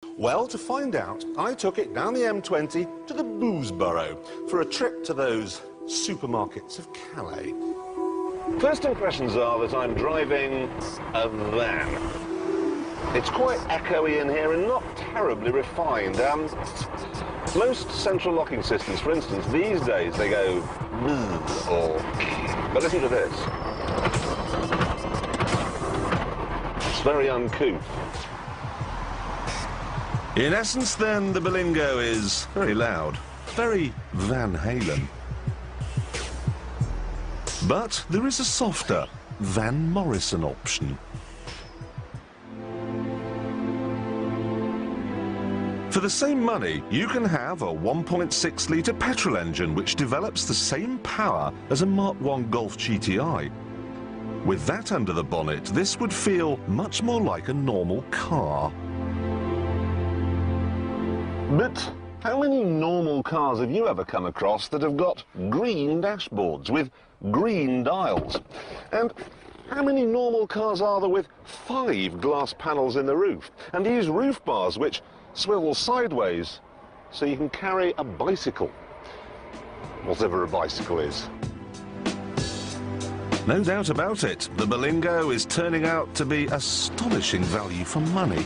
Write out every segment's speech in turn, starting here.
Well, to find out, I took it down the M20 to the booze borough for a trip to those supermarkets of Calais. First impressions are that I'm driving a van. It's quite echoey in here and not terribly refined. Most central locking systems, for instance, these days they go bzz or but listen to this. It's very uncouth. In essence, then, the Berlingo is very loud, very Van Halen. But there is a softer Van Morrison option. For the same money, you can have a 1.6-litre petrol engine which develops the same power as a Mark I Golf GTI. With that under the bonnet, this would feel much more like a normal car. But how many normal cars have you ever come across that have got green dashboards with green dials? And how many normal cars are there with 5 glass panels in the roof? And these roof bars which swivel sideways so you can carry a bicycle, whatever a bicycle is. No doubt about it, the Berlingo is turning out to be astonishing value for money.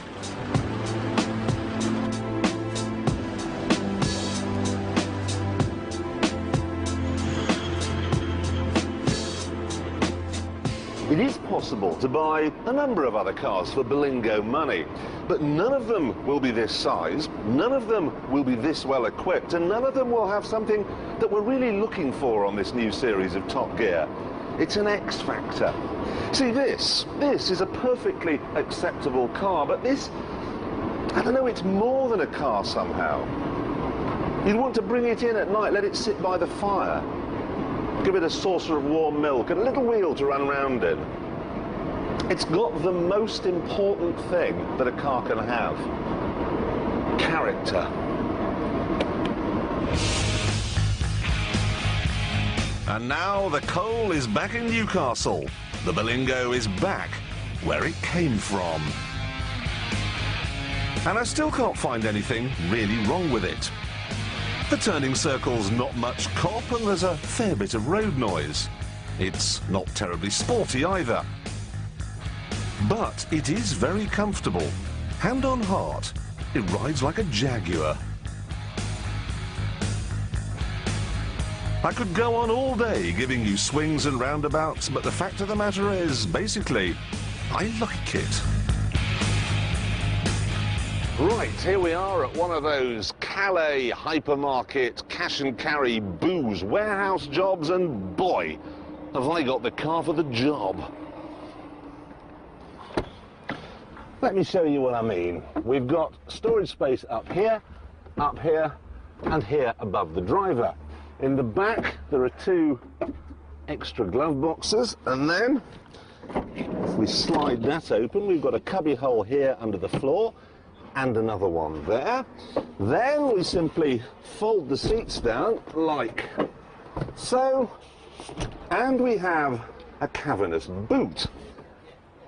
It is possible to buy a number of other cars for Berlingo money, but none of them will be this size, none of them will be this well equipped, and none of them will have something that we're really looking for on this new series of Top Gear. It's an X factor. See, this is a perfectly acceptable car, but this, I don't know, it's more than a car somehow. You'd want to bring it in at night, let it sit by the fire. Give it a saucer of warm milk and a little wheel to run around in. It's got the most important thing that a car can have. Character. And now the coal is back in Newcastle. The Berlingo is back where it came from. And I still can't find anything really wrong with it. The turning circle's not much cop and there's a fair bit of road noise. It's not terribly sporty either. But it is very comfortable. Hand on heart, it rides like a Jaguar. I could go on all day giving you swings and roundabouts, but the fact of the matter is, basically, I like it. Right, here we are at one of those Calais hypermarket cash and carry booze warehouse jobs, and boy, have I got the car for the job. Let me show you what I mean. We've got storage space up here, and here above the driver. In the back, there are 2 extra glove boxes, and then if we slide that open, we've got a cubby hole here under the floor, and another one there. Then we simply fold the seats down like so, and we have a cavernous boot.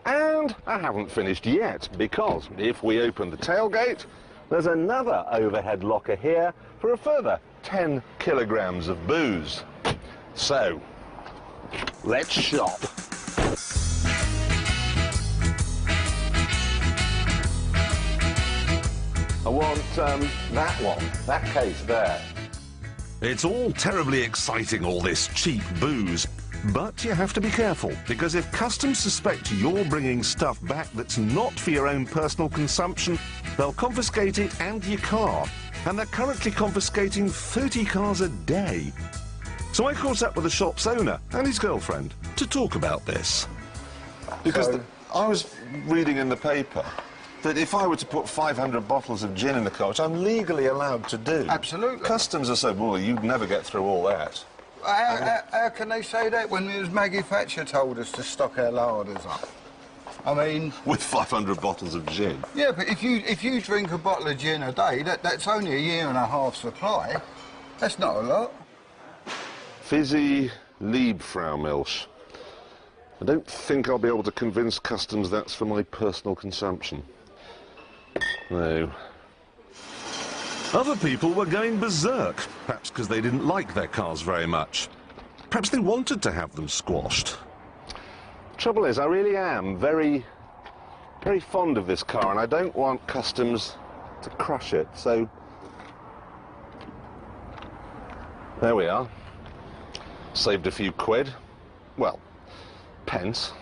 And I haven't finished yet, because if we open the tailgate, there's another overhead locker here for a further 10 kilograms of booze. So, let's shop. I want that one, that case there. It's all terribly exciting, all this cheap booze. But you have to be careful, because if customs suspect you're bringing stuff back that's not for your own personal consumption, they'll confiscate it and your car. And they're currently confiscating 30 cars a day. So I caught up with the shop's owner and his girlfriend to talk about this. Because I was reading in the paper that if I were to put 500 bottles of gin in the car, which I'm legally allowed to do... Absolutely. Customs are so, well, you'd never get through all that. How can they say that when it was Maggie Thatcher told us to stock our larders up? I mean... With 500 bottles of gin? Yeah, but if you drink a bottle of gin a day, that's only 1.5 years supply. That's not a lot. Fizzy Liebfraumilch. I don't think I'll be able to convince customs that's for my personal consumption. No, Other people were going berserk, perhaps because they didn't like their cars very much. Perhaps they wanted to have them squashed. Trouble is, I really am very fond of this car, and I don't want customs to crush it, so there we are. Saved a few quid. Well, pence.